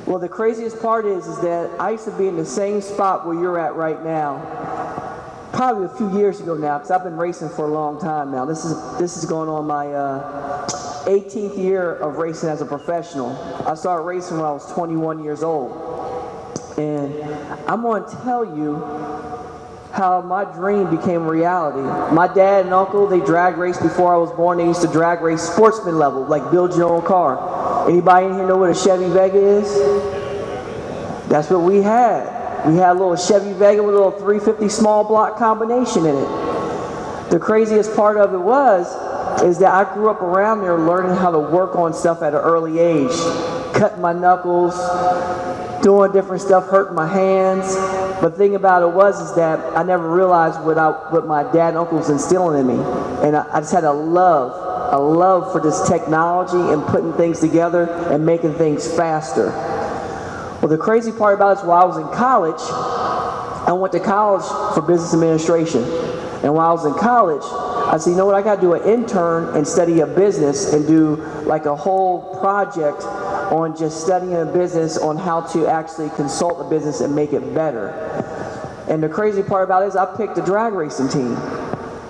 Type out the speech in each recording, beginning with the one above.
Well, the craziest part is that I used to be in the same spot where you're at right now, probably a few years ago now, because I've been racing for a long time now. This is going on my 18th year of racing as a professional. I started racing when I was 21 years old. And I'm going to tell you how my dream became reality. My dad and uncle, they drag raced before I was born. They used to drag race sportsman level, like build your own car. Anybody in here know what a Chevy Vega is? That's what we had. We had a little Chevy Vega with a little 350 small block combination in it. The craziest part of it is that I grew up around there learning how to work on stuff at an early age. Cutting my knuckles, doing different stuff, hurting my hands. But the thing about it is that I never realized what my dad and uncle was instilling in me. And I just had a love for this technology and putting things together and making things faster. Well, the crazy part about it is while I was in college, I went to college for business administration. And while I was in college, I said, you know what, I got to do an intern and study a business and do like a whole project on just studying a business on how to actually consult a business and make it better. And the crazy part about it is I picked a drag racing team.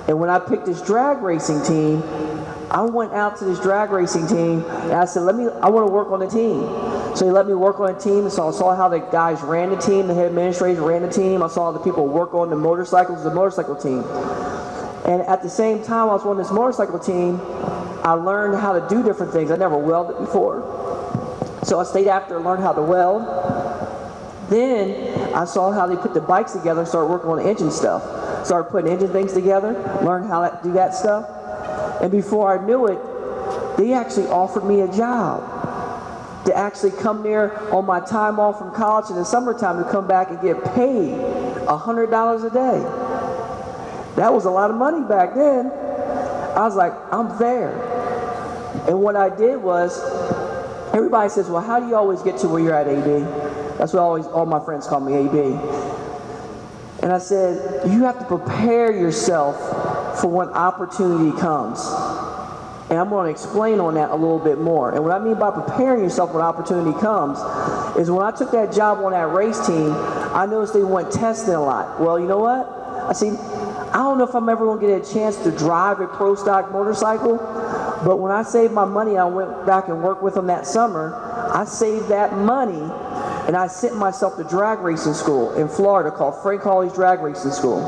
And when I picked this drag racing team, I went out to this drag racing team and I said, I want to work on the team. So he let me work on a team. So I saw how the guys ran the team, the head administrators ran the team. I saw the people work on the motorcycles, the motorcycle team. And at the same time I was on this motorcycle team, I learned how to do different things. I never welded before. So I stayed after and learned how to weld. Then I saw how they put the bikes together and started working on the engine stuff. Started putting engine things together, learned how to do that stuff. And before I knew it, they actually offered me a job to actually come there on my time off from college in the summertime to come back and get paid $100 a day. That was a lot of money back then. I was like, I'm there. And what I did was, everybody says, well, how do you always get to where you're at, AB? That's what all my friends call me, AB. And I said, you have to prepare yourself for when opportunity comes. And I'm going to explain on that a little bit more. And what I mean by preparing yourself when opportunity comes is when I took that job on that race team, I noticed they went testing a lot. Well, you know what? I said, I don't know if I'm ever going to get a chance to drive a pro stock motorcycle, but when I saved my money, I went back and worked with them that summer. I saved that money and I sent myself to drag racing school in Florida called Frank Hawley's Drag Racing School.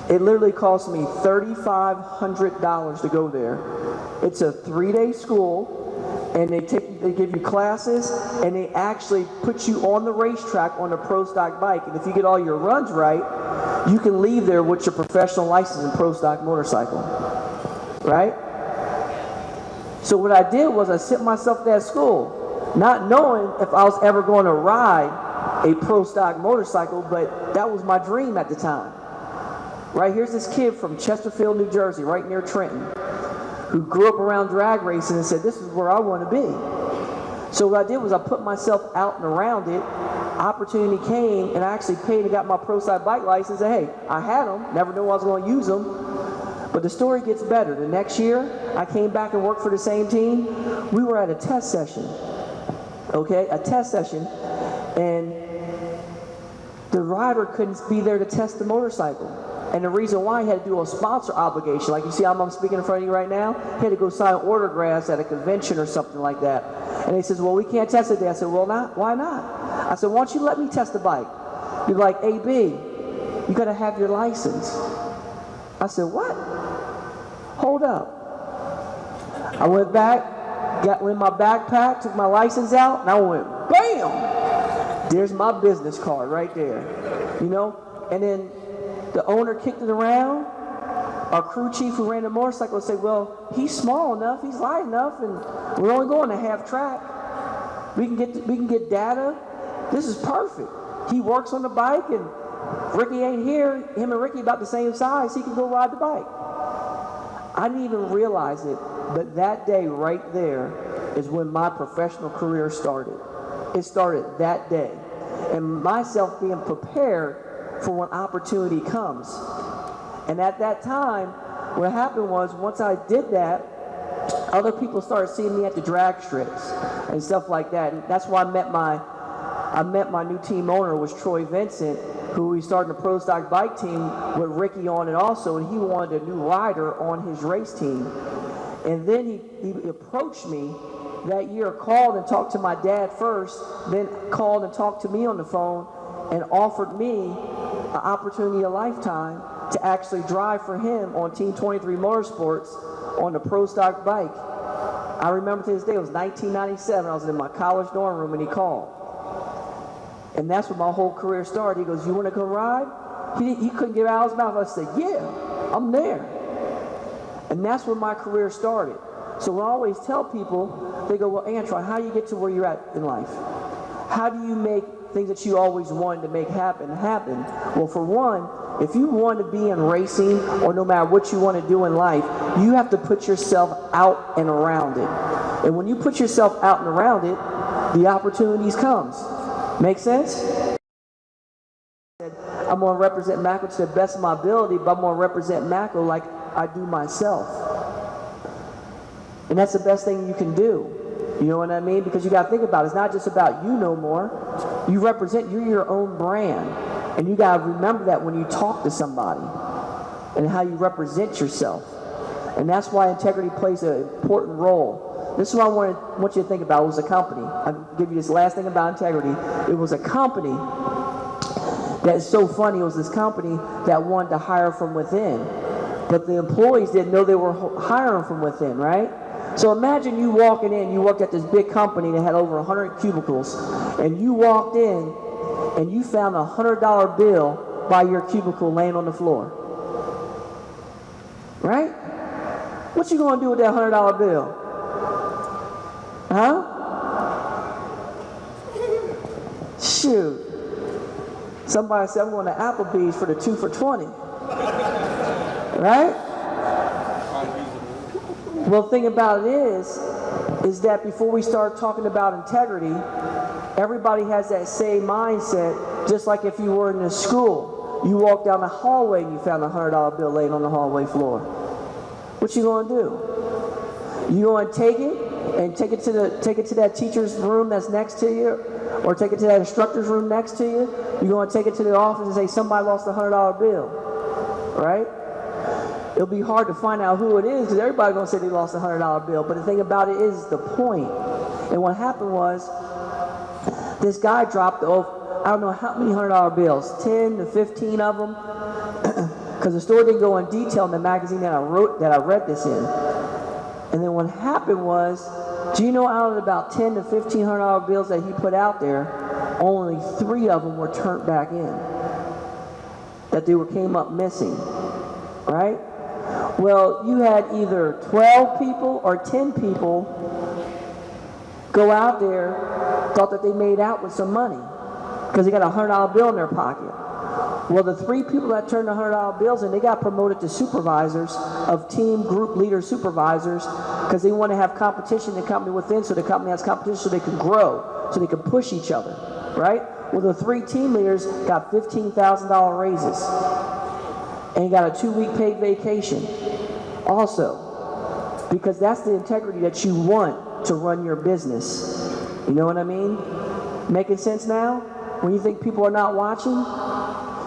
It literally cost me $3,500 to go there. It's a 3-day school, and they give you classes, and they actually put you on the racetrack on a pro stock bike. And if you get all your runs right, you can leave there with your professional license in pro stock motorcycle, right? So what I did was I sent myself to that school, not knowing if I was ever going to ride a pro stock motorcycle, but that was my dream at the time. Right, here's this kid from Chesterfield, New Jersey, right near Trenton, who grew up around drag racing and said, this is where I want to be. So what I did was I put myself out and around it. Opportunity came, and I actually paid and got my pro side bike license. And hey, I had them, never knew I was going to use them. But the story gets better. The next year, I came back and worked for the same team. We were at a test session, okay, a test session, and the rider couldn't be there to test the motorcycle. And the reason why he had to do a sponsor obligation, like you see I'm speaking in front of you right now, he had to go sign autographs at a convention or something like that. And he says, well, we can't test it there. I said, well, why not? I said, why don't you let me test the bike? You're like, AB, you got to have your license. I said, what? Hold up. I went back, got in my backpack, took my license out, and I went, bam! There's my business card right there, you know? And then the owner kicked it around. Our crew chief who ran the motorcycle said, well, he's small enough, he's light enough, and we're only going to half track. We can get data. This is perfect. He works on the bike, and Ricky ain't here. Him and Ricky about the same size. He can go ride the bike. I didn't even realize it, but that day right there is when my professional career started. It started that day. And myself being prepared for when opportunity comes. And at that time, what happened was, once I did that, other people started seeing me at the drag strips and stuff like that. And that's why I met my new team owner, was Troy Vincent, who we started the Pro Stock bike team with Ricky on it also, and he wanted a new rider on his race team. And then he approached me that year, called and talked to my dad first, then called and talked to me on the phone and offered me an opportunity of a lifetime to actually drive for him on Team 23 Motorsports on the Pro Stock bike. I remember to this day, it was 1997. I was in my college dorm room and he called. And that's when my whole career started. He goes, "You want to come ride?" He couldn't get out of his mouth. I said, "Yeah, I'm there." And that's when my career started. So I always tell people, they go, "Well, Antron, how do you get to where you're at in life? How do you make things that you always wanted to make happen?" Well, for one, if you want to be in racing, or no matter what you want to do in life, you have to put yourself out and around it. And when you put yourself out and around it, the opportunities comes. Make sense? I'm going to represent Matco to the best of my ability, but I'm going to represent Matco like I do myself. And that's the best thing you can do. You know what I mean? Because you got to think about it. It's not just about you no more. You're your own brand. And you got to remember that when you talk to somebody and how you represent yourself. And that's why integrity plays an important role. This is what I want you to think about. It was a company. I'll give you this last thing about integrity. It was a company that's so funny. It was this company that wanted to hire from within. But the employees didn't know they were hiring from within, right? So imagine you walking in, you worked at this big company that had over 100 cubicles, and you walked in and you found a $100 bill by your cubicle laying on the floor. Right? What you gonna do with that $100 bill? Huh? Shoot. Somebody said, "I'm going to Applebee's for the 2 for $20. Right? Well, the thing about it is that before we start talking about integrity, everybody has that same mindset, just like if you were in a school. You walk down the hallway and you found a $100 bill laying on the hallway floor. What you going to do? You going to take it and take it to that teacher's room that's next to you, or take it to that instructor's room next to you? You're going to take it to the office and say, "Somebody lost a $100 bill," right? It'll be hard to find out who it is because everybody's going to say they lost a $100 bill. But the thing about it is the point. And what happened was, this guy dropped I don't know how many $100 bills, 10 to 15 of them, because the story didn't go in detail in the magazine that I read this in. And then what happened was, do you know out of about 10 to $1,500 bills that he put out there, only 3 of them were turned back in, that came up missing, right? Well, you had either 12 people or 10 people go out there, thought that they made out with some money because they got a $100 bill in their pocket. Well, the 3 people that turned the $100 bills in, they got promoted to supervisors of team group leader supervisors because they want to have competition in the company within, so the company has competition so they can grow, so they can push each other, right? Well, the 3 team leaders got $15,000 raises and got a 2-week paid vacation also, because that's the integrity that you want to run your business. You know what I mean? Making sense now? When you think people are not watching,